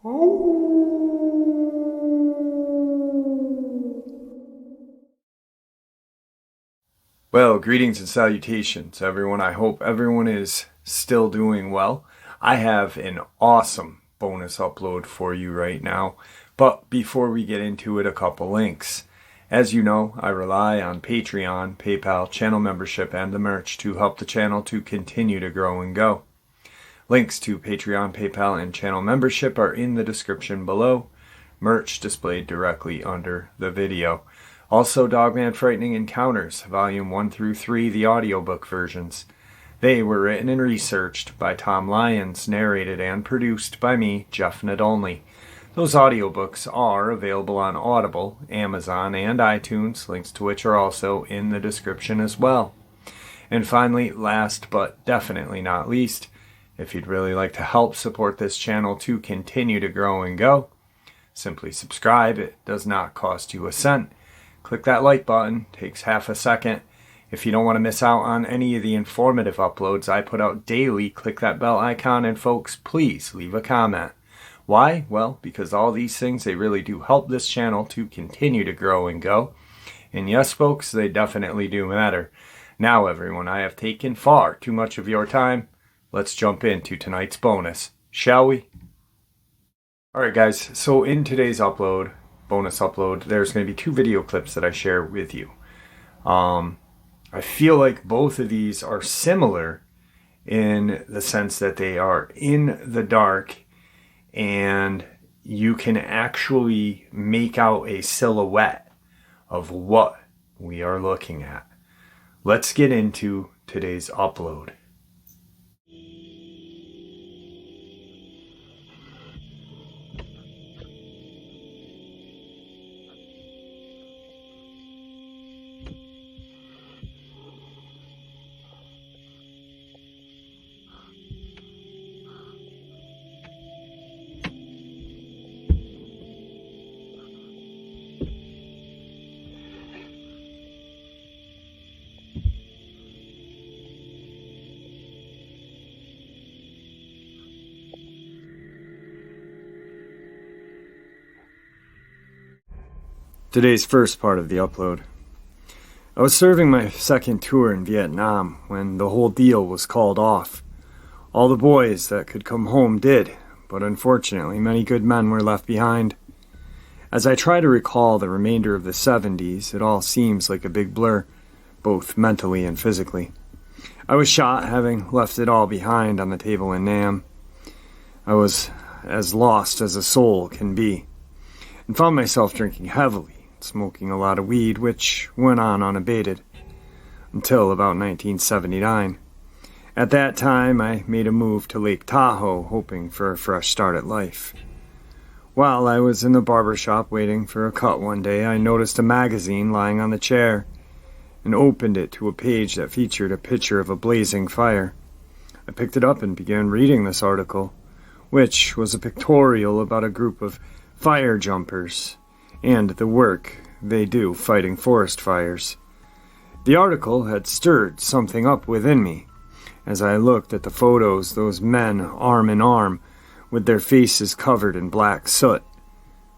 Well, greetings and salutations, everyone. I hope everyone is still doing well. I have an awesome bonus upload for you right now. But before we get into it, a couple links. As you know, I rely on Patreon, PayPal, channel membership, and the merch to help the channel to continue to grow and go. Links to Patreon, PayPal, and channel membership are in the description below. Merch displayed directly under the video. Also, Dogman Frightening Encounters, Volume 1 through 3, the audiobook versions. They were written and researched by Tom Lyons, narrated and produced by me, Jeff Nadolny. Those audiobooks are available on Audible, Amazon, and iTunes, links to which are also in the description as well. And finally, last but definitely not least, if you'd really like to help support this channel to continue to grow and go, simply subscribe. It does not cost you a cent. Click that like button, takes half a second. If you don't want to miss out on any of the informative uploads I put out daily, click that bell icon, and folks, please leave a comment. Why? Well, because all these things, they really do help this channel to continue to grow and go. And yes, folks, they definitely do matter. Now, everyone, I have taken far too much of your time. Let's jump into tonight's bonus, shall we? Alright guys, so in today's bonus upload, there's going to be two video clips that I share with you. I feel like both of these are similar in the sense that they are in the dark and you can actually make out a silhouette of what we are looking at. Let's get into today's upload. Today's first part of the upload. I was serving my second tour in Vietnam when the whole deal was called off. All the boys that could come home did, but unfortunately many good men were left behind. As I try to recall the remainder of the 70s, it all seems like a big blur, both mentally and physically. I was shot, having left it all behind on the table in Nam. I was as lost as a soul can be, and found myself drinking heavily, smoking a lot of weed, which went on unabated until about 1979. At that time, I made a move to Lake Tahoe, hoping for a fresh start at life. While I was in the barber shop waiting for a cut one day, I noticed a magazine lying on the chair and opened it to a page that featured a picture of a blazing fire. I picked it up and began reading this article, which was a pictorial about a group of fire jumpers and the work they do fighting forest fires. The article had stirred something up within me. As I looked at the photos, those men arm in arm, with their faces covered in black soot,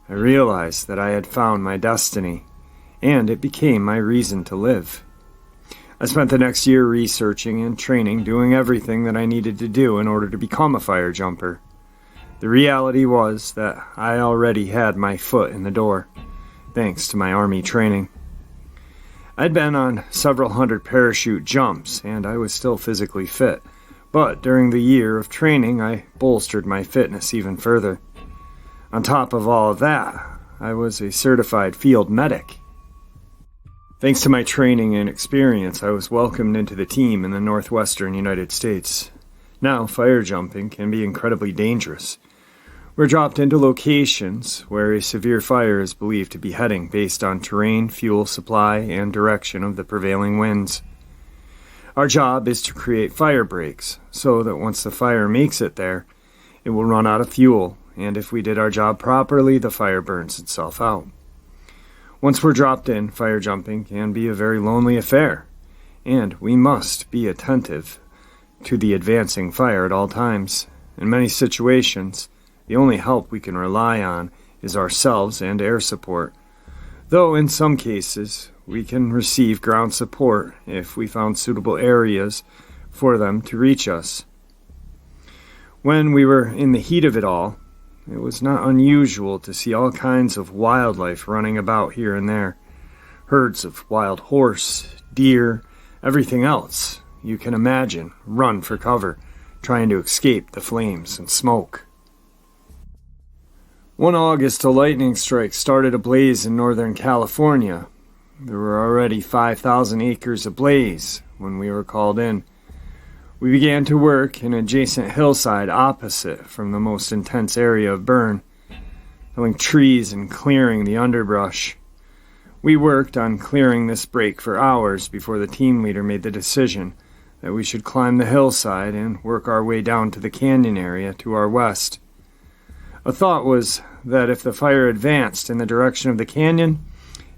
I realized that I had found my destiny, and it became my reason to live. I spent the next year researching and training, doing everything that I needed to do in order to become a fire jumper. The reality was that I already had my foot in the door, thanks to my Army training. I'd been on several hundred parachute jumps, and I was still physically fit, but during the year of training, I bolstered my fitness even further. On top of all of that, I was a certified field medic. Thanks to my training and experience, I was welcomed into the team in the northwestern United States. Now, fire jumping can be incredibly dangerous. We're dropped into locations where a severe fire is believed to be heading based on terrain, fuel supply, and direction of the prevailing winds. Our job is to create fire breaks so that once the fire makes it there, it will run out of fuel, and if we did our job properly, the fire burns itself out. Once we're dropped in, fire jumping can be a very lonely affair, and we must be attentive to the advancing fire at all times. In many situations, The only help we can rely on is ourselves and air support, though in some cases we can receive ground support if we found suitable areas for them to reach us. When we were in the heat of it all, it was not unusual to see all kinds of wildlife running about here and there. Herds of wild horse, deer, everything else you can imagine run for cover, trying to escape the flames and smoke. One August, a lightning strike started a blaze in Northern California. There were already 5,000 acres ablaze when we were called in. We began to work in an adjacent hillside opposite from the most intense area of burn, felling trees and clearing the underbrush. We worked on clearing this break for hours before the team leader made the decision that we should climb the hillside and work our way down to the canyon area to our west. A thought was that if the fire advanced in the direction of the canyon,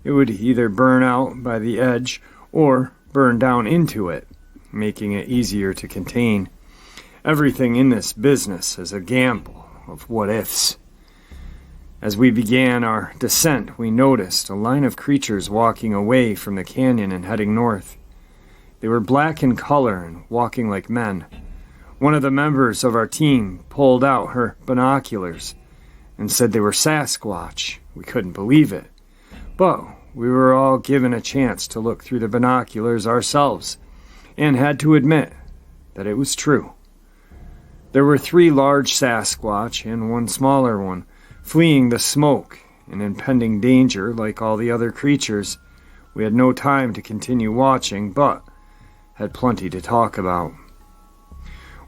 it would either burn out by the edge or burn down into it, making it easier to contain. Everything in this business is a gamble of what-ifs. As we began our descent, we noticed a line of creatures walking away from the canyon and heading north. They were black in color and walking like men. One of the members of our team pulled out her binoculars and said they were Sasquatch. We couldn't believe it, but we were all given a chance to look through the binoculars ourselves, and had to admit that it was true. There were 3 large Sasquatch and 1 smaller one, fleeing the smoke and impending danger like all the other creatures. We had no time to continue watching, but had plenty to talk about.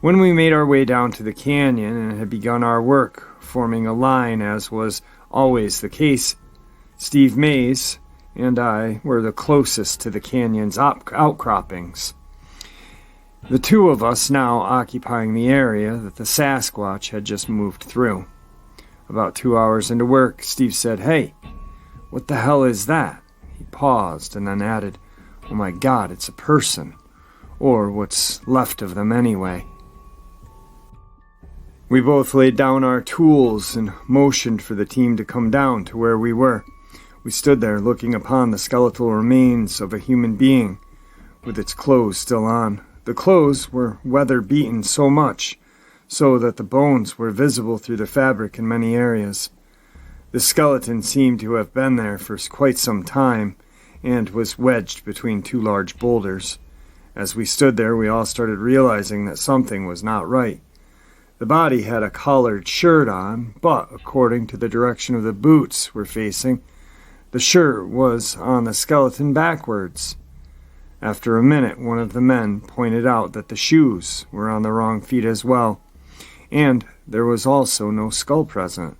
When we made our way down to the canyon and had begun our work, forming a line as was always the case, Steve Mays and I were the closest to the canyon's outcroppings. The 2 of us now occupying the area that the Sasquatch had just moved through. About 2 hours into work, Steve said, "Hey, what the hell is that?" He paused and then added, "Oh my God, it's a person. Or what's left of them anyway." We both laid down our tools and motioned for the team to come down to where we were. We stood there looking upon the skeletal remains of a human being, with its clothes still on. The clothes were weather-beaten so much so that the bones were visible through the fabric in many areas. The skeleton seemed to have been there for quite some time and was wedged between 2 large boulders. As we stood there, we all started realizing that something was not right. The body had a collared shirt on, but according to the direction of the boots we're facing, the shirt was on the skeleton backwards. After a minute, one of the men pointed out that the shoes were on the wrong feet as well, and there was also no skull present.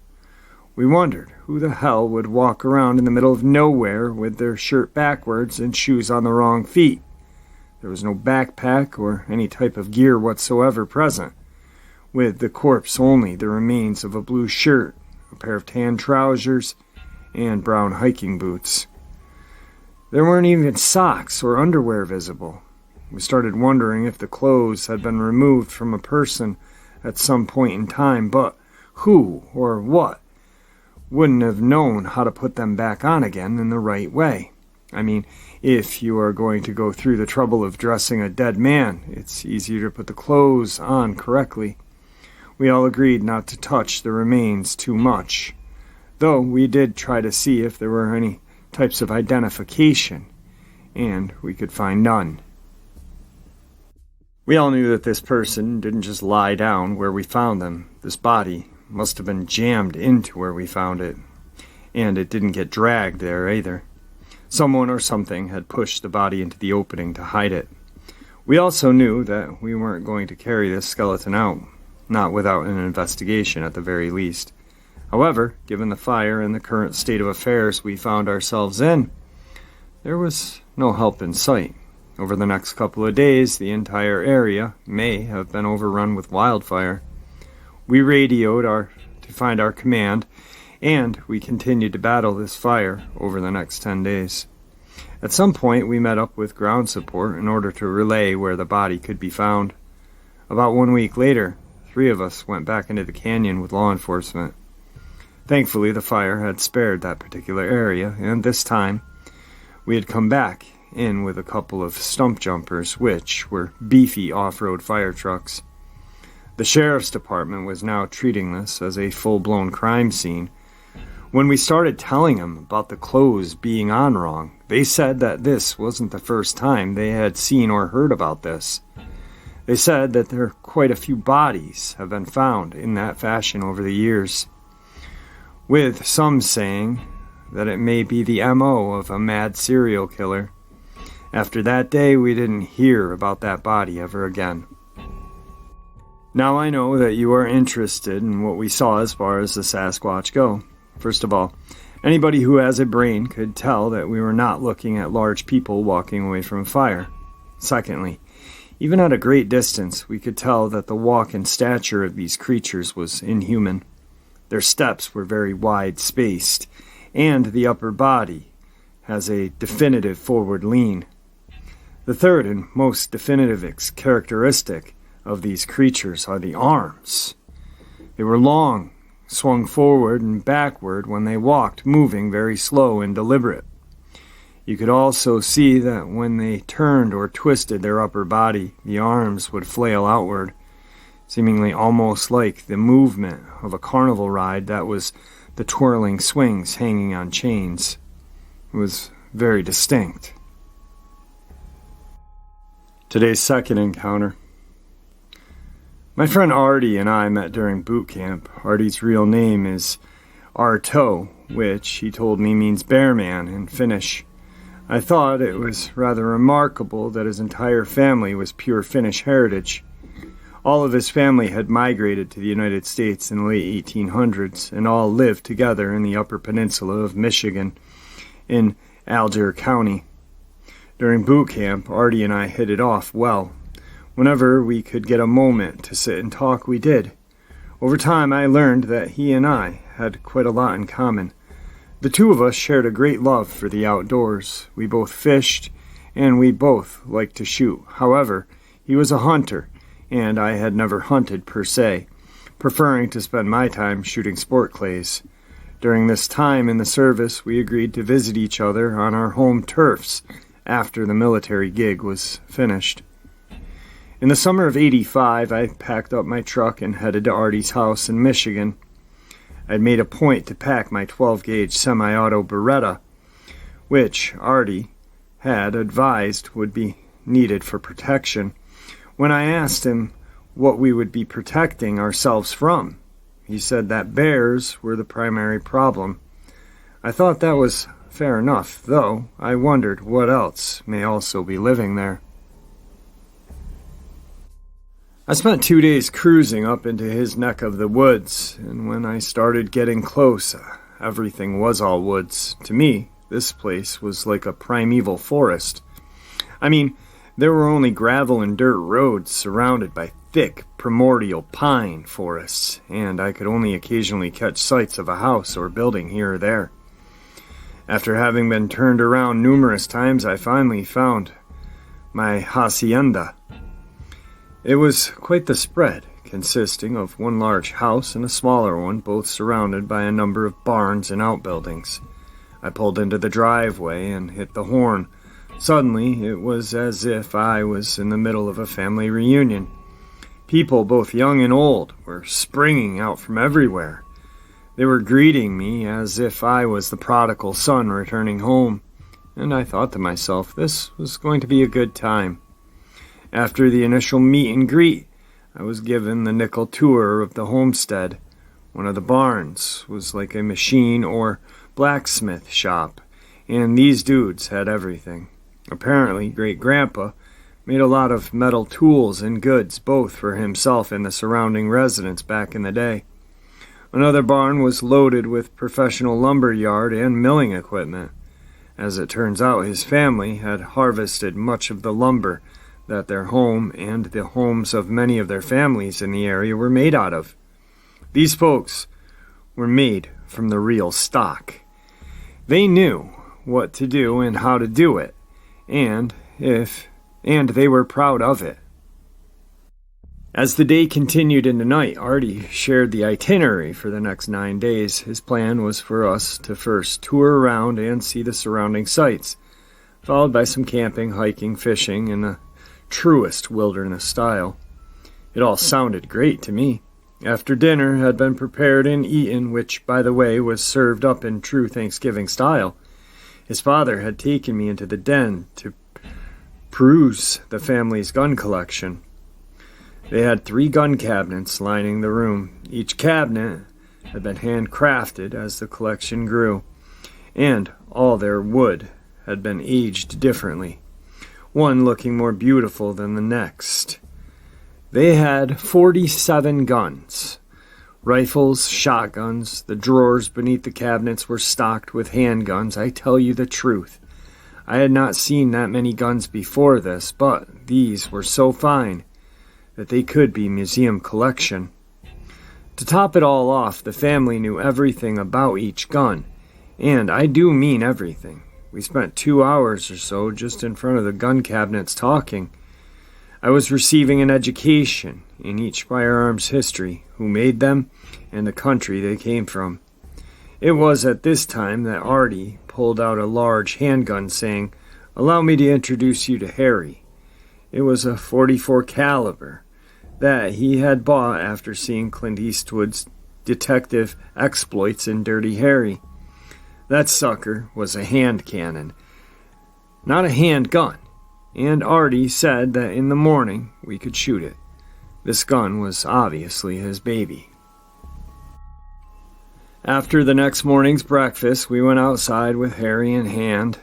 We wondered who the hell would walk around in the middle of nowhere with their shirt backwards and shoes on the wrong feet. There was no backpack or any type of gear whatsoever present, with the corpse only the remains of a blue shirt, a pair of tan trousers, and brown hiking boots. There weren't even socks or underwear visible. We started wondering if the clothes had been removed from a person at some point in time, but who or what wouldn't have known how to put them back on again in the right way? I mean, if you are going to go through the trouble of dressing a dead man, it's easier to put the clothes on correctly. We all agreed not to touch the remains too much, though we did try to see if there were any types of identification, and we could find none. We all knew that this person didn't just lie down where we found them. This body must have been jammed into where we found it, and it didn't get dragged there either. Someone or something had pushed the body into the opening to hide it. We also knew that we weren't going to carry this skeleton out, not without an investigation at the very least. However, given the fire and the current state of affairs we found ourselves in, there was no help in sight. Over the next couple of days, the entire area may have been overrun with wildfire. We radioed to find our command, and we continued to battle this fire over the next 10 days. At some point, we met up with ground support in order to relay where the body could be found. About 1 week later, 3 of us went back into the canyon with law enforcement. Thankfully, the fire had spared that particular area, and this time we had come back in with a couple of stump jumpers, which were beefy off-road fire trucks. The sheriff's department was now treating this as a full-blown crime scene. When we started telling them about the clothes being on wrong, they said that this wasn't the first time they had seen or heard about this. They said that there are quite a few bodies have been found in that fashion over the years, with some saying that it may be the MO of a mad serial killer. After that day, we didn't hear about that body ever again. Now I know that you are interested in what we saw as far as the Sasquatch go. First of all, anybody who has a brain could tell that we were not looking at large people walking away from a fire. Secondly, even at a great distance, we could tell that the walk and stature of these creatures was inhuman. Their steps were very wide-spaced, and the upper body has a definitive forward lean. The third and most definitive characteristic of these creatures are the arms. They were long, swung forward and backward when they walked, moving very slow and deliberate. You could also see that when they turned or twisted their upper body, the arms would flail outward, seemingly almost like the movement of a carnival ride that was the twirling swings hanging on chains. It was very distinct. Today's second encounter. My friend Artie and I met during boot camp. Artie's real name is Arto, which he told me means bear man in Finnish. I thought it was rather remarkable that his entire family was pure Finnish heritage. All of his family had migrated to the United States in the late 1800s and all lived together in the Upper Peninsula of Michigan in Alger County. During boot camp, Artie and I hit it off well. Whenever we could get a moment to sit and talk, we did. Over time, I learned that he and I had quite a lot in common. The two of us shared a great love for the outdoors. We both fished, and we both liked to shoot. However, he was a hunter, and I had never hunted per se, preferring to spend my time shooting sport clays. During this time in the service, we agreed to visit each other on our home turfs after the military gig was finished. In the summer of '85, I packed up my truck and headed to Artie's house in Michigan. I'd made a point to pack my 12-gauge semi-auto Beretta, which Artie had advised would be needed for protection. When I asked him what we would be protecting ourselves from, he said that bears were the primary problem. I thought that was fair enough, though I wondered what else may also be living there. I spent 2 days cruising up into his neck of the woods, and when I started getting close, everything was all woods. To me, this place was like a primeval forest. I mean, there were only gravel and dirt roads surrounded by thick, primordial pine forests, and I could only occasionally catch sights of a house or building here or there. After having been turned around numerous times, I finally found my hacienda. It was quite the spread, consisting of one large house and a smaller one, both surrounded by a number of barns and outbuildings. I pulled into the driveway and hit the horn. Suddenly, it was as if I was in the middle of a family reunion. People, both young and old, were springing out from everywhere. They were greeting me as if I was the prodigal son returning home, and I thought to myself, this was going to be a good time. After the initial meet and greet, I was given the nickel tour of the homestead. One of the barns was like a machine or blacksmith shop, and these dudes had everything. Apparently, Great-Grandpa made a lot of metal tools and goods, both for himself and the surrounding residents back in the day. Another barn was loaded with professional lumber yard and milling equipment. As it turns out, his family had harvested much of the lumber that their home and the homes of many of their families in the area were made out of. These folks were made from the real stock. They knew what to do and how to do it, and they were proud of it. As the day continued into night, Artie shared the itinerary for the next 9 days. His plan was for us to first tour around and see the surrounding sights, followed by some camping, hiking, fishing in the truest wilderness style. It all sounded great to me. After dinner had been prepared and eaten, which, by the way, was served up in true Thanksgiving style, his father had taken me into the den to peruse the family's gun collection. They had 3 gun cabinets lining the room. Each cabinet had been handcrafted as the collection grew, and all their wood had been aged differently, one looking more beautiful than the next. They had 47 guns, rifles, shotguns. The drawers beneath the cabinets were stocked with handguns. I tell you the truth, I had not seen that many guns before this, but these were so fine that they could be museum collection. To top it all off, the family knew everything about each gun, and I do mean everything. We spent 2 hours or so just in front of the gun cabinets talking. I was receiving an education in each firearm's history, who made them, and the country they came from. It was at this time that Artie pulled out a large handgun, saying, "Allow me to introduce you to Harry." It was a .44 caliber that he had bought after seeing Clint Eastwood's detective exploits in Dirty Harry. That sucker was a hand cannon, not a handgun, and Artie said that in the morning we could shoot it. This gun was obviously his baby. After the next morning's breakfast, we went outside with Harry in hand.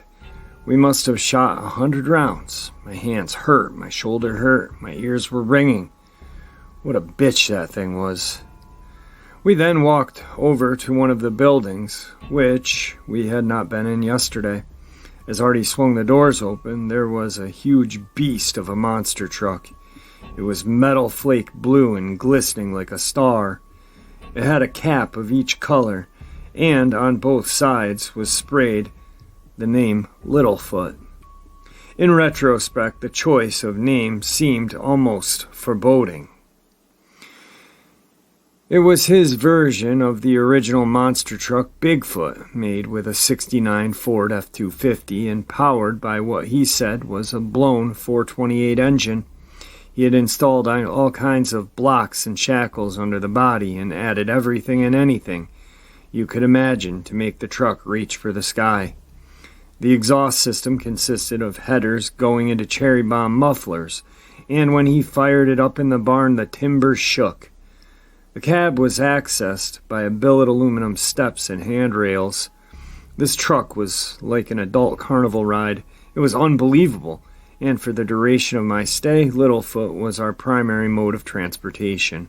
We must have shot 100 rounds. My hands hurt, my shoulder hurt, my ears were ringing. What a bitch that thing was. We then walked over to one of the buildings, which we had not been in yesterday. As Artie swung the doors open, there was a huge beast of a monster truck. It was metal flake blue and glistening like a star. It had a cap of each color, and on both sides was sprayed the name Littlefoot. In retrospect, the choice of name seemed almost foreboding. It was his version of the original monster truck Bigfoot, made with a '69 Ford F-250 and powered by what he said was a blown 428 engine. He had installed all kinds of blocks and shackles under the body and added everything and anything you could imagine to make the truck reach for the sky. The exhaust system consisted of headers going into cherry bomb mufflers, and when he fired it up in the barn, the timbers shook. The cab was accessed by billet aluminum steps and handrails. This truck was like an adult carnival ride. It was unbelievable, and for the duration of my stay, Littlefoot was our primary mode of transportation.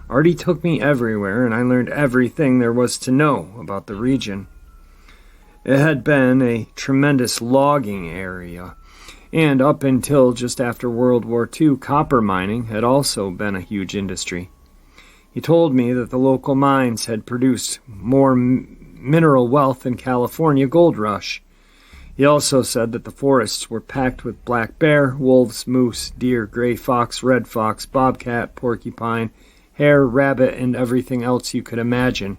Artie took me everywhere, and I learned everything there was to know about the region. It had been a tremendous logging area, and up until just after World War II, copper mining had also been a huge industry. He told me that the local mines had produced more mineral wealth than California gold rush. He also said that the forests were packed with black bear, wolves, moose, deer, gray fox, red fox, bobcat, porcupine, hare, rabbit, and everything else you could imagine.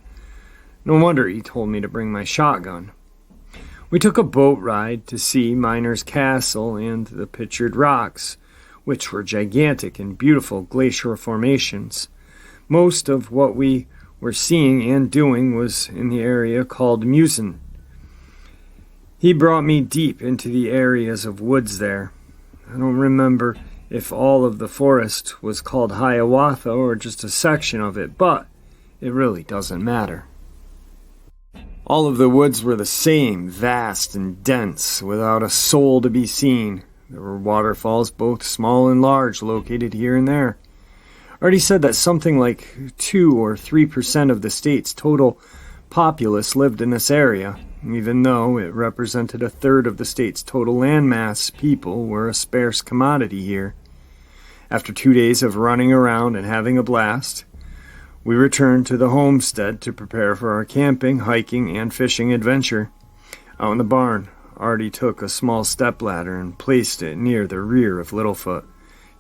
No wonder he told me to bring my shotgun. We took a boat ride to see Miner's Castle and the Pictured Rocks, which were gigantic and beautiful glacial formations. Most of what we were seeing and doing was in the area called Musen. He brought me deep into the areas of woods there. I don't remember if all of the forest was called Hiawatha or just a section of it, but it really doesn't matter. All of the woods were the same, vast and dense, without a soul to be seen. There were waterfalls, both small and large, located here and there. Artie said that something like 2 or 3% of the state's total populace lived in this area. Even though it represented a third of the state's total landmass, people were a scarce commodity here. After 2 days of running around and having a blast, we returned to the homestead to prepare for our camping, hiking, and fishing adventure. Out in the barn, Artie took a small stepladder and placed it near the rear of Littlefoot.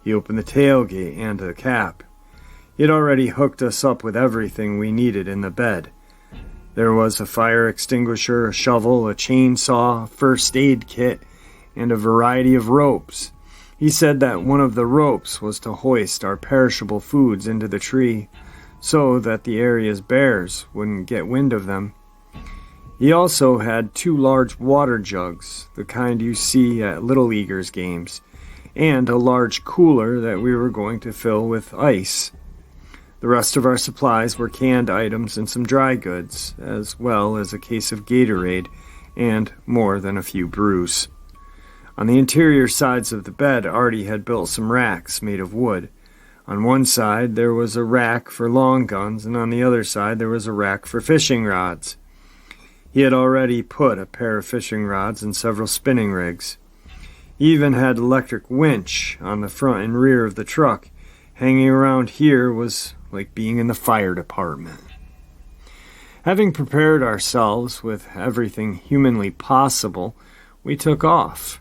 He opened the tailgate and the cap. He had already hooked us up with everything we needed in the bed. There was a fire extinguisher, a shovel, a chainsaw, a first aid kit, and a variety of ropes. He said that one of the ropes was to hoist our perishable foods into the tree so that the area's bears wouldn't get wind of them. He also had 2 large water jugs, the kind you see at Little Leaguers games, and a large cooler that we were going to fill with ice. The rest of our supplies were canned items and some dry goods, as well as a case of Gatorade and more than a few brews. On the interior sides of the bed, Artie had built some racks made of wood. On one side there was a rack for long guns, and on the other side there was a rack for fishing rods. He had already put a pair of fishing rods and several spinning rigs. He even had an electric winch on the front and rear of the truck. Hanging around here was like being in the fire department. Having prepared ourselves with everything humanly possible, we took off.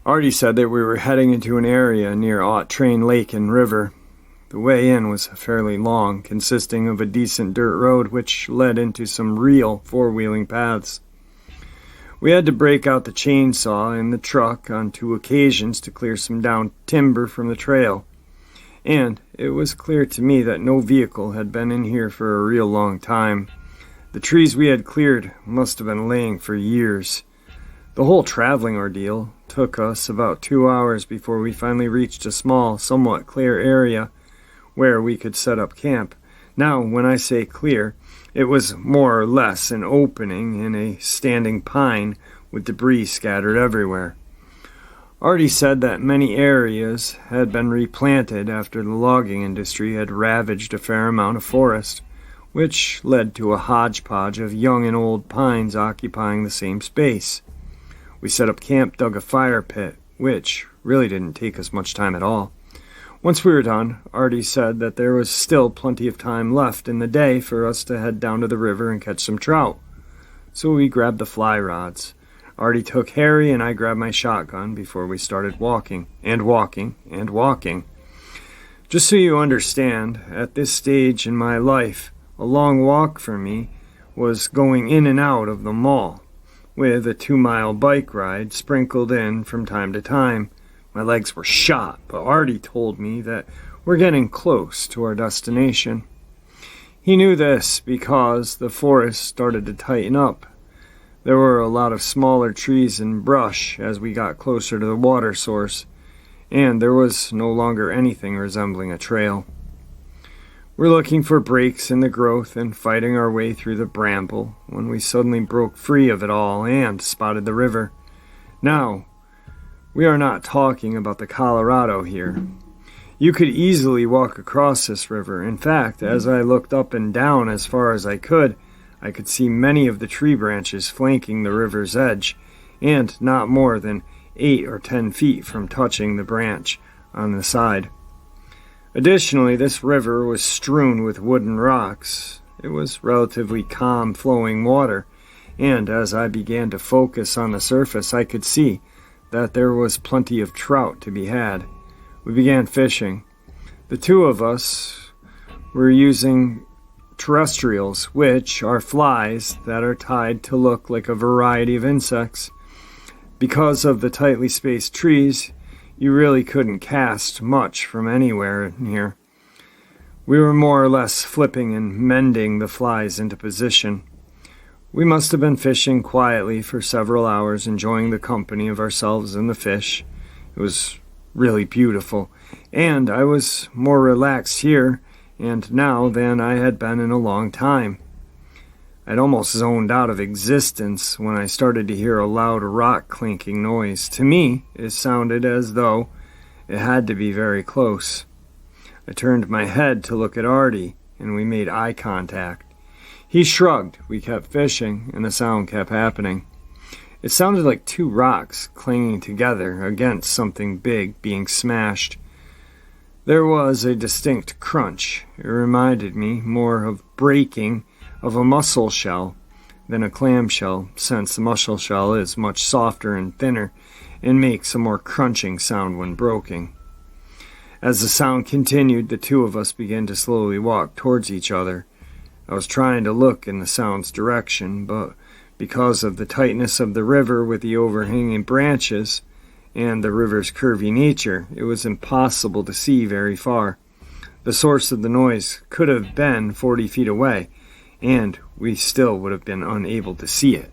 Artie said that we were heading into an area near Train Lake and River. The way in was fairly long, consisting of a decent dirt road which led into some real four-wheeling paths. We had to break out the chainsaw in the truck on 2 occasions to clear some downed timber from the trail, and it was clear to me that no vehicle had been in here for a real long time. The trees we had cleared must have been laying for years. The whole traveling ordeal took us about 2 hours before we finally reached a small, somewhat clear area where we could set up camp. Now, when I say clear, it was more or less an opening in a standing pine with debris scattered everywhere. Artie said that many areas had been replanted after the logging industry had ravaged a fair amount of forest, which led to a hodgepodge of young and old pines occupying the same space. We set up camp, dug a fire pit, which really didn't take us much time at all. Once we were done, Artie said that there was still plenty of time left in the day for us to head down to the river and catch some trout. So we grabbed the fly rods. Artie took Harry and I grabbed my shotgun before we started walking, and walking, and walking. Just so you understand, at this stage in my life, a long walk for me was going in and out of the mall, with a 2-mile bike ride sprinkled in from time to time. My legs were shot, but Artie told me that we're getting close to our destination. He knew this because the forest started to tighten up. There were a lot of smaller trees and brush as we got closer to the water source, and there was no longer anything resembling a trail. We're looking for breaks in the growth and fighting our way through the bramble when we suddenly broke free of it all and spotted the river. Now, we are not talking about the Colorado here. You could easily walk across this river. In fact, as I looked up and down as far as I could see many of the tree branches flanking the river's edge, and not more than 8 or 10 feet from touching the branch on the side. Additionally, this river was strewn with wooden rocks. It was relatively calm flowing water, and as I began to focus on the surface, I could see that there was plenty of trout to be had. We began fishing. The 2 of us were using terrestrials, which are flies that are tied to look like a variety of insects. Because of the tightly spaced trees, you really couldn't cast much from anywhere in here. We were more or less flipping and mending the flies into position. We must have been fishing quietly for several hours, enjoying the company of ourselves and the fish. It was really beautiful, and I was more relaxed here and now than I had been in a long time. I'd almost zoned out of existence when I started to hear a loud rock clinking noise. To me, it sounded as though it had to be very close. I turned my head to look at Artie, and we made eye contact. He shrugged, we kept fishing, and the sound kept happening. It sounded like 2 rocks clanging together against something big being smashed. There was a distinct crunch. It reminded me more of breaking of a mussel shell than a clam shell, since the mussel shell is much softer and thinner and makes a more crunching sound when broken. As the sound continued, the two of us began to slowly walk towards each other. I was trying to look in the sound's direction, but because of the tightness of the river with the overhanging branches and the river's curvy nature, it was impossible to see very far. The source of the noise could have been 40 feet away, and we still would have been unable to see it.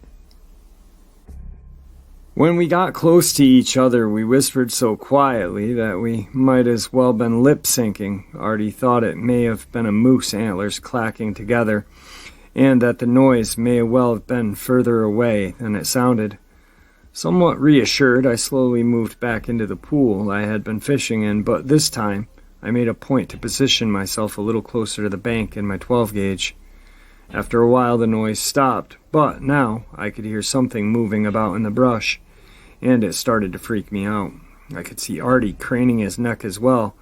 When we got close to each other, we whispered so quietly that we might as well been lip-syncing. Artie thought it may have been a moose antlers clacking together, and that the noise may well have been further away than it sounded. Somewhat reassured, I slowly moved back into the pool I had been fishing in, but this time I made a point to position myself a little closer to the bank in my 12-gauge. After a while the noise stopped, but now I could hear something moving about in the brush, and it started to freak me out. I could see Artie craning his neck as well,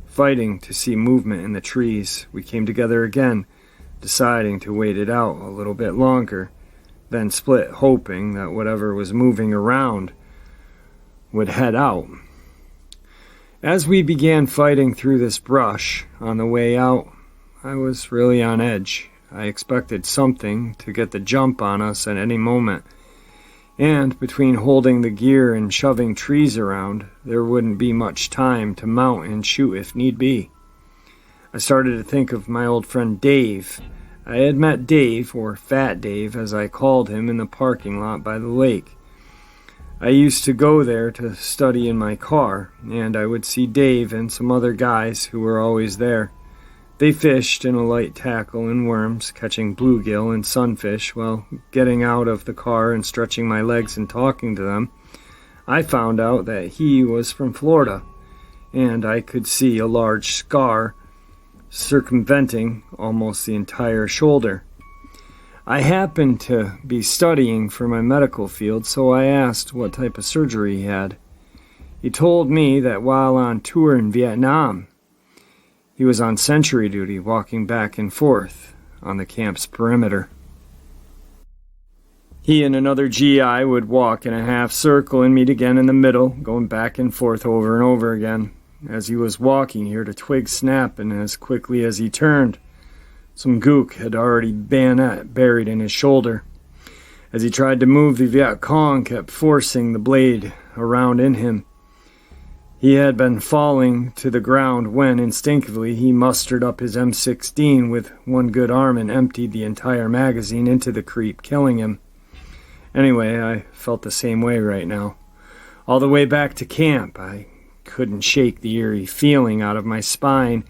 fighting to see movement in the trees. We came together again, deciding to wait it out a little bit longer, then split, hoping that whatever was moving around would head out. As we began fighting through this brush on the way out, I was really on edge. I expected something to get the jump on us at any moment, and between holding the gear and shoving trees around, there wouldn't be much time to mount and shoot if need be. I started to think of my old friend Dave. I had met Dave, or Fat Dave as I called him, in the parking lot by the lake. I used to go there to study in my car, and I would see Dave and some other guys who were always there. They fished in a light tackle and worms, catching bluegill and sunfish. While getting out of the car and stretching my legs and talking to them, I found out that he was from Florida, and I could see a large scar circumventing almost the entire shoulder. I happened to be studying for my medical field, so I asked what type of surgery he had. He told me that while on tour in Vietnam, he was on sentry duty, walking back and forth on the camp's perimeter. He and another GI would walk in a half circle and meet again in the middle, going back and forth over and over again. As he was walking, he heard a twig snap, and as quickly as he turned, some gook had already bayonet buried in his shoulder. As he tried to move, the Viet Cong kept forcing the blade around in him. He had been falling to the ground when, instinctively, he mustered up his M16 with one good arm and emptied the entire magazine into the creep, killing him. Anyway, I felt the same way right now. All the way back to camp, I couldn't shake the eerie feeling out of my spine,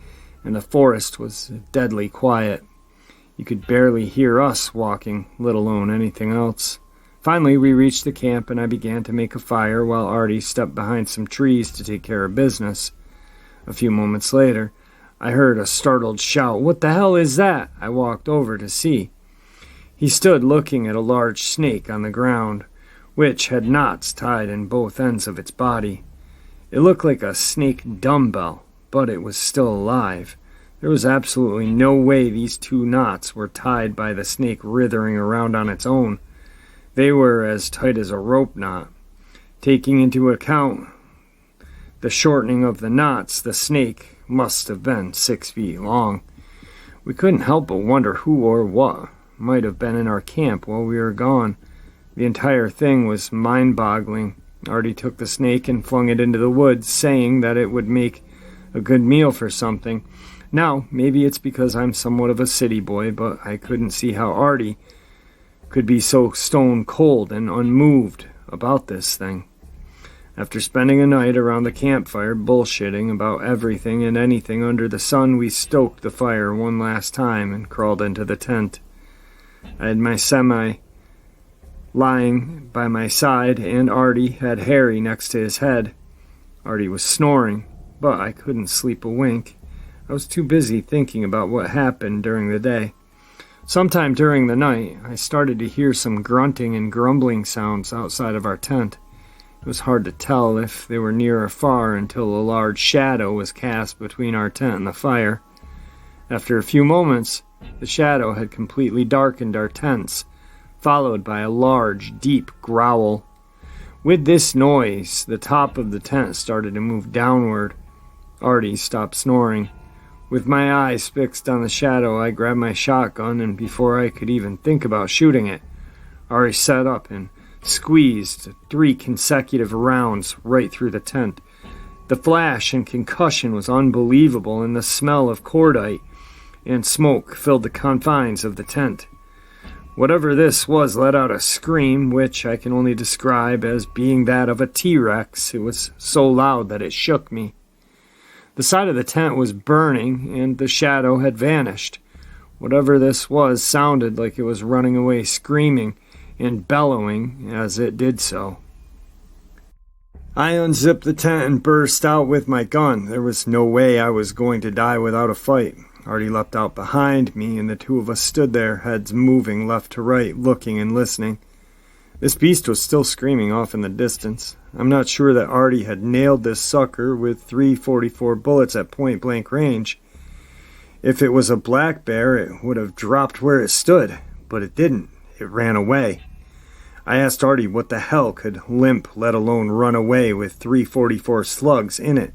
and the forest was deadly quiet. You could barely hear us walking, let alone anything else. Finally, we reached the camp, and I began to make a fire while Artie stepped behind some trees to take care of business. A few moments later, I heard a startled shout. "What the hell is that?" I walked over to see. He stood looking at a large snake on the ground, which had knots tied in both ends of its body. It looked like a snake dumbbell, but it was still alive. There was absolutely no way these two knots were tied by the snake writhing around on its own. They were as tight as a rope knot. Taking into account the shortening of the knots, the snake must have been 6 feet long. We couldn't help but wonder who or what might have been in our camp while we were gone. The entire thing was mind-boggling. Artie took the snake and flung it into the woods, saying that it would make a good meal for something. Now, maybe it's because I'm somewhat of a city boy, but I couldn't see how Artie could be so stone cold and unmoved about this thing. After spending a night around the campfire bullshitting about everything and anything under the sun, we stoked the fire one last time and crawled into the tent. I had my semi lying by my side, and Artie had Harry next to his head. Artie was snoring, but I couldn't sleep a wink. I was too busy thinking about what happened during the day. Sometime during the night, I started to hear some grunting and grumbling sounds outside of our tent. It was hard to tell if they were near or far until a large shadow was cast between our tent and the fire. After a few moments, the shadow had completely darkened our tents, followed by a large, deep growl. With this noise, the top of the tent started to move downward. Artie stopped snoring. With my eyes fixed on the shadow, I grabbed my shotgun, and before I could even think about shooting it, Artie sat up and squeezed 3 consecutive rounds right through the tent. The flash and concussion was unbelievable, and the smell of cordite and smoke filled the confines of the tent. Whatever this was let out a scream, which I can only describe as being that of a T-Rex. It was so loud that it shook me. The side of the tent was burning, and the shadow had vanished. Whatever this was sounded like it was running away, screaming and bellowing as it did so. I unzipped the tent and burst out with my gun. There was no way I was going to die without a fight. Artie leapt out behind me, and the 2 of us stood there, heads moving left to right, looking and listening. This beast was still screaming off in the distance. I'm not sure that Artie had nailed this sucker with 344 bullets at point-blank range. If it was a black bear, it would have dropped where it stood, but it didn't. It ran away. I asked Artie what the hell could limp, let alone run away with 344 slugs in it.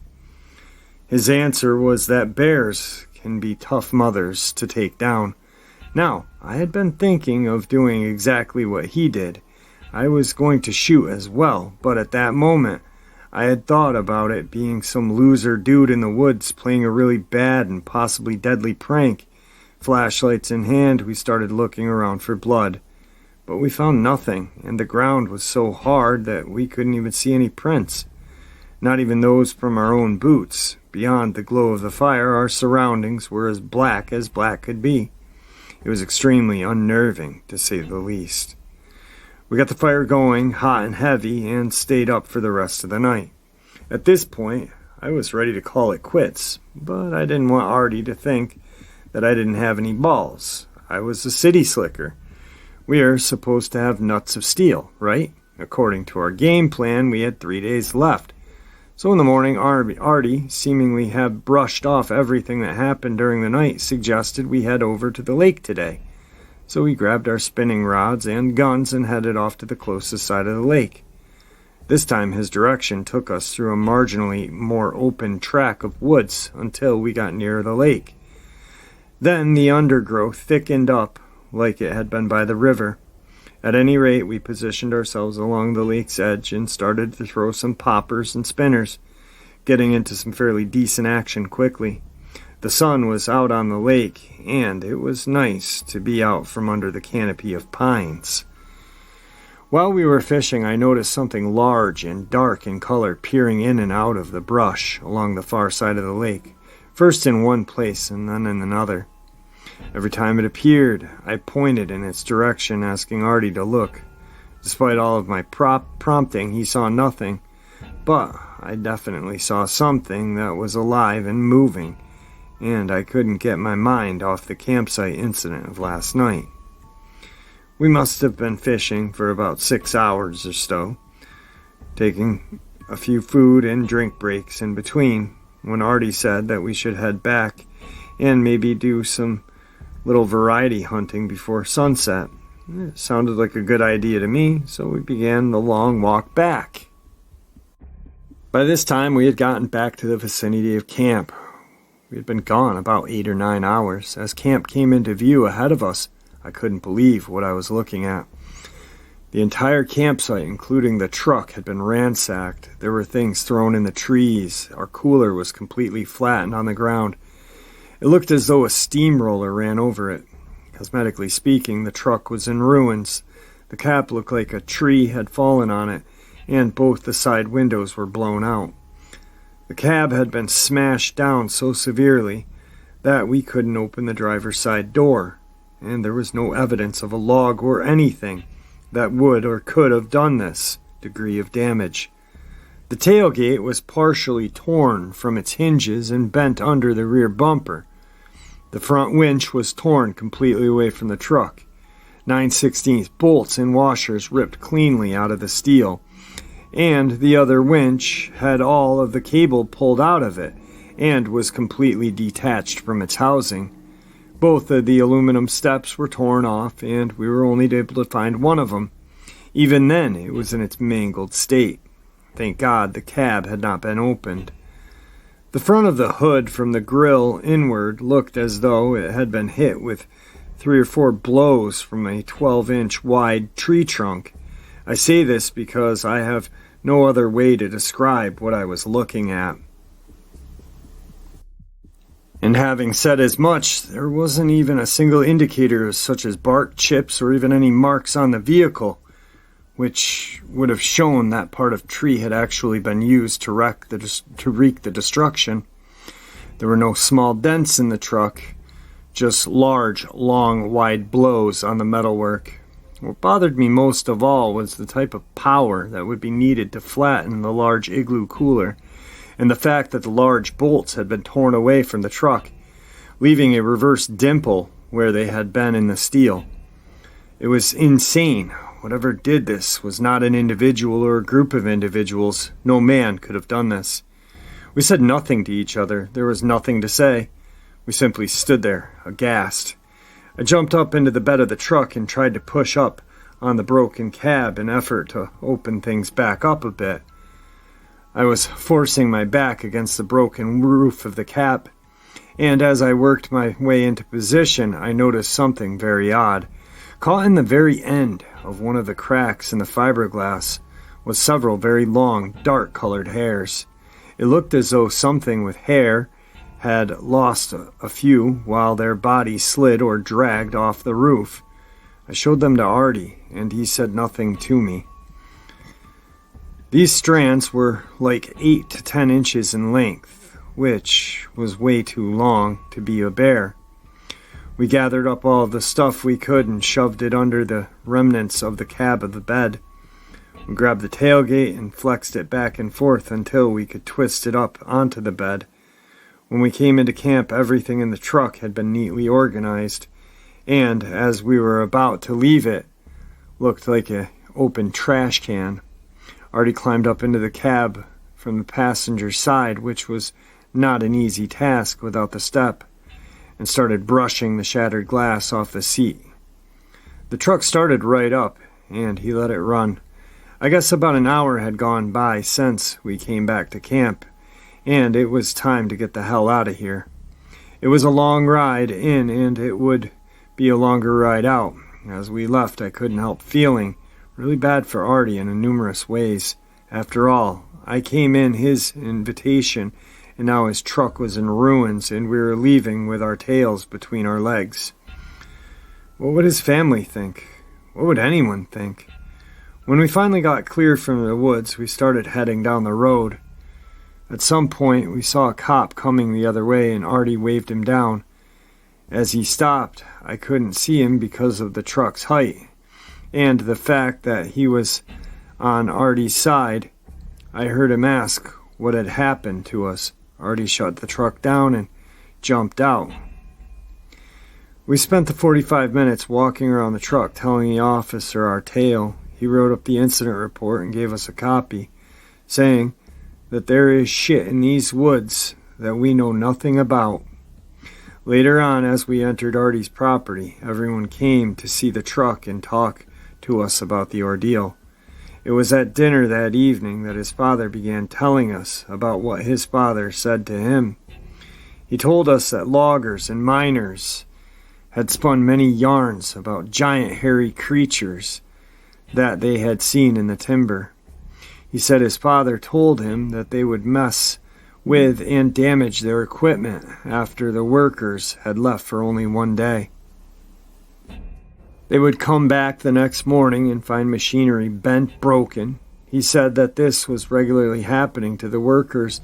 His answer was that bears can be tough mothers to take down. Now, I had been thinking of doing exactly what he did. I was going to shoot as well, but at that moment, I had thought about it being some loser dude in the woods playing a really bad and possibly deadly prank. Flashlights in hand, we started looking around for blood. But we found nothing, and the ground was so hard that we couldn't even see any prints. Not even those from our own boots. Beyond the glow of the fire, our surroundings were as black could be. It was extremely unnerving, to say the least. We got the fire going, hot and heavy, and stayed up for the rest of the night. At this point, I was ready to call it quits, but I didn't want Artie to think that I didn't have any balls. I was a city slicker. We are supposed to have nuts of steel, right? According to our game plan, we had 3 days left. So in the morning, Artie, seemingly had brushed off everything that happened during the night, suggested we head over to the lake today. So we grabbed our spinning rods and guns and headed off to the closest side of the lake. This time his direction took us through a marginally more open track of woods until we got near the lake. Then the undergrowth thickened up like it had been by the river. At any rate, we positioned ourselves along the lake's edge and started to throw some poppers and spinners, getting into some fairly decent action quickly. The sun was out on the lake, and it was nice to be out from under the canopy of pines. While we were fishing, I noticed something large and dark in color peering in and out of the brush along the far side of the lake, first in one place and then in another. Every time it appeared, I pointed in its direction, asking Artie to look. Despite all of my prompting, he saw nothing, but I definitely saw something that was alive and moving, and I couldn't get my mind off the campsite incident of last night. We must have been fishing for about 6 hours or so, taking a few food and drink breaks in between, when Artie said that we should head back and maybe do some little variety hunting before sunset. It sounded like a good idea to me, so we began the long walk back. By this time, we had gotten back to the vicinity of camp. We had been gone about 8 or 9 hours. As camp came into view ahead of us, I couldn't believe what I was looking at. The entire campsite, including the truck, had been ransacked. There were things thrown in the trees. Our cooler was completely flattened on the ground. It looked as though a steamroller ran over it. Cosmetically speaking, the truck was in ruins. The cap looked like a tree had fallen on it, and both the side windows were blown out. The cab had been smashed down so severely that we couldn't open the driver's side door, and there was no evidence of a log or anything that would or could have done this degree of damage. The tailgate was partially torn from its hinges and bent under the rear bumper. The front winch was torn completely away from the truck. 9/16 bolts and washers ripped cleanly out of the steel, and the other winch had all of the cable pulled out of it and was completely detached from its housing. Both of the aluminum steps were torn off, and we were only able to find one of them. Even then, it was in its mangled state. Thank God the cab had not been opened. The The front of the hood from the grill inward looked as though it had been hit with 3 or 4 blows from a 12-inch wide tree trunk. I say this because I have no other way to describe what I was looking at. And having said as much, there wasn't even a single indicator such as bark chips or even any marks on the vehicle, which would have shown that part of tree had actually been used to wreak the destruction. There were no small dents in the truck, just large, long, wide blows on the metalwork. What bothered me most of all was the type of power that would be needed to flatten the large igloo cooler, and the fact that the large bolts had been torn away from the truck, leaving a reverse dimple where they had been in the steel. It was insane. Whatever did this was not an individual or a group of individuals. No man could have done this. We said nothing to each other. There was nothing to say. We simply stood there, aghast. I jumped up into the bed of the truck and tried to push up on the broken cab in effort to open things back up a bit. I was forcing my back against the broken roof of the cab, and as I worked my way into position, I noticed something very odd. Caught in the very end of one of the cracks in the fiberglass was several very long, dark-colored hairs. It looked as though something with hair had lost a few while their bodies slid or dragged off the roof. I showed them to Artie, and he said nothing to me. These strands were like 8 to 10 inches in length, which was way too long to be a bear. We gathered up all the stuff we could and shoved it under the remnants of the cab of the bed. We grabbed the tailgate and flexed it back and forth until we could twist it up onto the bed. When we came into camp, everything in the truck had been neatly organized, and as we were about to leave it, looked like an open trash can. Artie climbed up into the cab from the passenger side, which was not an easy task without the step, and started brushing the shattered glass off the seat. The truck started right up, and he let it run. I guess about an hour had gone by since we came back to camp, and it was time to get the hell out of here. It was a long ride in, and it would be a longer ride out. As we left, I couldn't help feeling really bad for Artie in numerous ways. After all, I came in his invitation, and now his truck was in ruins, and we were leaving with our tails between our legs. What would his family think? What would anyone think? When we finally got clear from the woods, we started heading down the road. At some point, we saw a cop coming the other way, and Artie waved him down. As he stopped, I couldn't see him because of the truck's height, and the fact that he was on Artie's side. I heard him ask what had happened to us. Artie shut the truck down and jumped out. We spent the 45 minutes walking around the truck, telling the officer our tale. He wrote up the incident report and gave us a copy, saying that there is shit in these woods that we know nothing about. Later on, as we entered Artie's property, everyone came to see the truck and talk to us about the ordeal. It was at dinner that evening that his father began telling us about what his father said to him. He told us that loggers and miners had spun many yarns about giant hairy creatures that they had seen in the timber. He said his father told him that they would mess with and damage their equipment after the workers had left for only one day. They would come back the next morning and find machinery bent, broken. He said that this was regularly happening to the workers,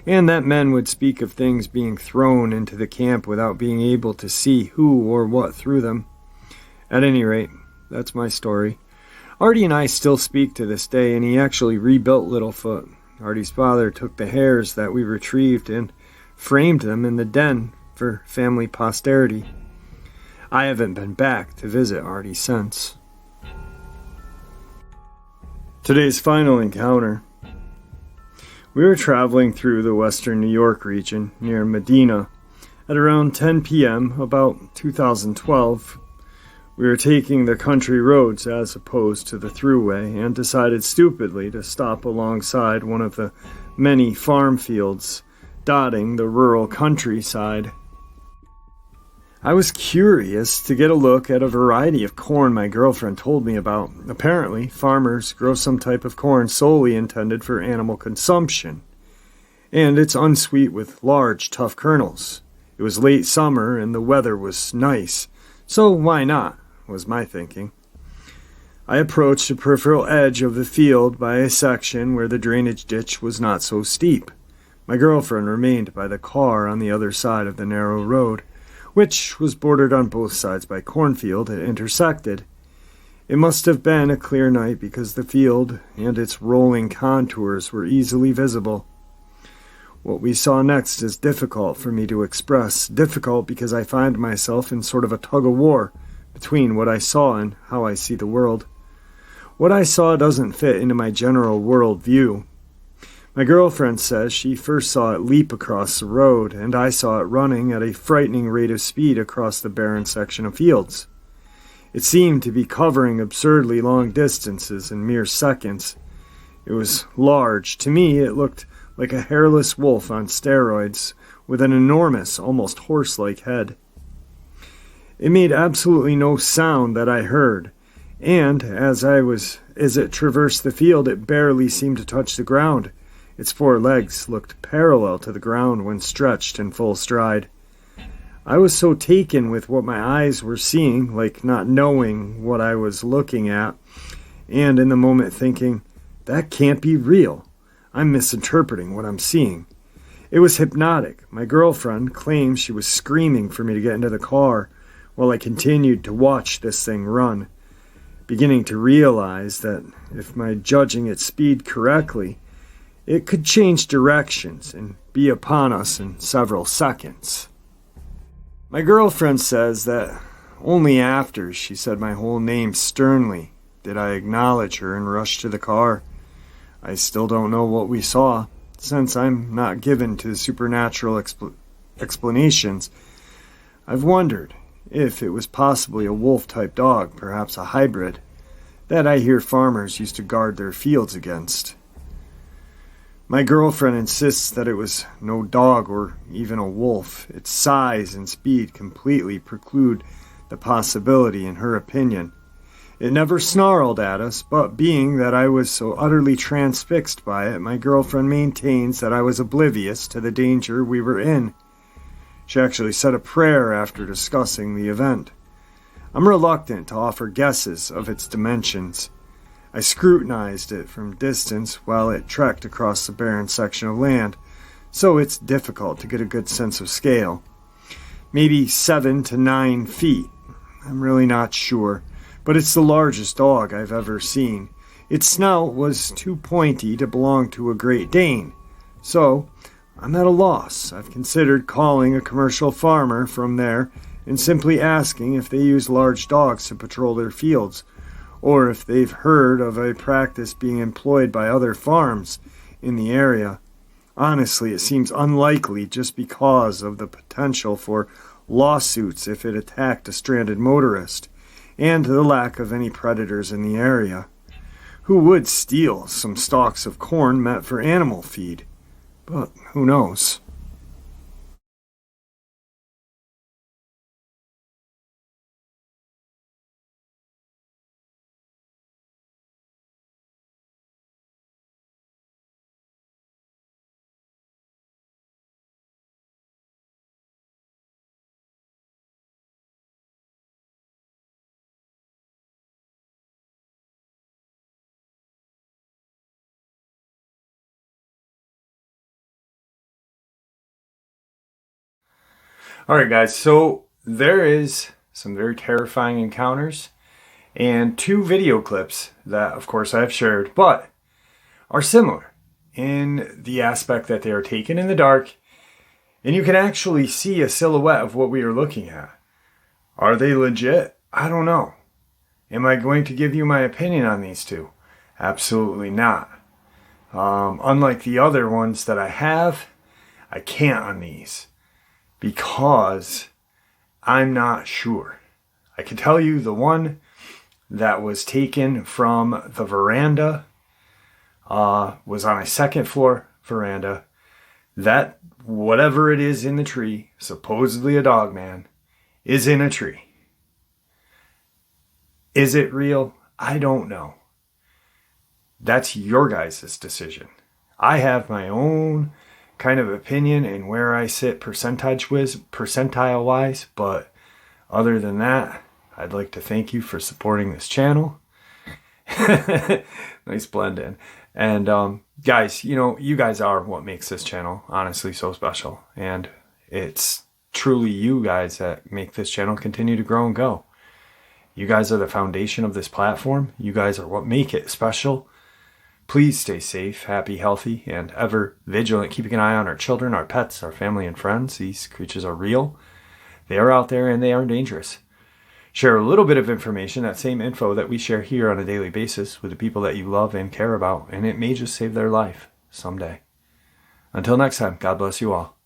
and that men would speak of things being thrown into the camp without being able to see who or what threw them. At any rate, that's my story. Artie and I still speak to this day, and he actually rebuilt Littlefoot. Artie's father took the hairs that we retrieved and framed them in the den for family posterity. I haven't been back to visit Artie since. Today's final encounter. We were traveling through the western New York region near Medina at around 10 p.m. about 2012. We were taking the country roads as opposed to the thruway and decided stupidly to stop alongside one of the many farm fields dotting the rural countryside. I was curious to get a look at a variety of corn my girlfriend told me about. Apparently, farmers grow some type of corn solely intended for animal consumption, and it's unsweet with large, tough kernels. It was late summer and the weather was nice, so why not, was my thinking. I approached the peripheral edge of the field by a section where the drainage ditch was not so steep. My girlfriend remained by the car on the other side of the narrow road, which was bordered on both sides by cornfield and intersected. It must have been a clear night because the field and its rolling contours were easily visible. What we saw next is difficult for me to express, difficult because I find myself in sort of a tug-of-war between what I saw and how I see the world. What I saw doesn't fit into my general world view. My girlfriend says she first saw it leap across the road, and I saw it running at a frightening rate of speed across the barren section of fields. It seemed to be covering absurdly long distances in mere seconds. It was large. To me, it looked like a hairless wolf on steroids, with an enormous, almost horse-like head. It made absolutely no sound that I heard, and as it traversed the field, it barely seemed to touch the ground. Its four legs looked parallel to the ground when stretched in full stride. I was so taken with what my eyes were seeing, like not knowing what I was looking at, and in the moment thinking, that can't be real. I'm misinterpreting what I'm seeing. It was hypnotic. My girlfriend claimed she was screaming for me to get into the car while I continued to watch this thing run, beginning to realize that if my judging its speed correctly, it could change directions and be upon us in several seconds. My girlfriend says that only after she said my whole name sternly did I acknowledge her and rush to the car. I still don't know what we saw, since I'm not given to supernatural explanations. I've wondered if it was possibly a wolf-type dog, perhaps a hybrid, that I hear farmers used to guard their fields against. My girlfriend insists that it was no dog or even a wolf. Its size and speed completely preclude the possibility, in her opinion. It never snarled at us, but being that I was so utterly transfixed by it, my girlfriend maintains that I was oblivious to the danger we were in. She actually said a prayer after discussing the event. I'm reluctant to offer guesses of its dimensions. I scrutinized it from distance while it trekked across the barren section of land, so it's difficult to get a good sense of scale. Maybe 7 to 9 feet. I'm really not sure, but it's the largest dog I've ever seen. Its snout was too pointy to belong to a Great Dane, so I'm at a loss. I've considered calling a commercial farmer from there and simply asking if they use large dogs to patrol their fields, or if they've heard of a practice being employed by other farms in the area. Honestly, it seems unlikely just because of the potential for lawsuits if it attacked a stranded motorist, and the lack of any predators in the area. Who would steal some stalks of corn meant for animal feed? But who knows? Alright guys, so there is some very terrifying encounters and 2 video clips that of course I've shared, but are similar in the aspect that they are taken in the dark and you can actually see a silhouette of what we are looking at. Are they legit? I don't know. Am I going to give you my opinion on these 2? Absolutely not. Unlike the other ones that I have, I can't on these, because I'm not sure. I can tell you the one that was taken from the veranda was on a second floor veranda. that whatever it is in the tree, supposedly a Dogman, is in a tree. Is it real? I don't know. That's your guys' decision. I have my own kind of opinion and where I sit percentile-wise, but other than that, I'd like to thank you for supporting this channel. Nice blend in. And guys, you guys are what makes this channel honestly so special. And it's truly you guys that make this channel continue to grow and go. You guys are the foundation of this platform. You guys are what make it special. Please stay safe, happy, healthy, and ever vigilant, keeping an eye on our children, our pets, our family, and friends. These creatures are real. They are out there and they are dangerous. Share a little bit of information, that same info that we share here on a daily basis, with the people that you love and care about, and it may just save their life someday. Until next time, God bless you all.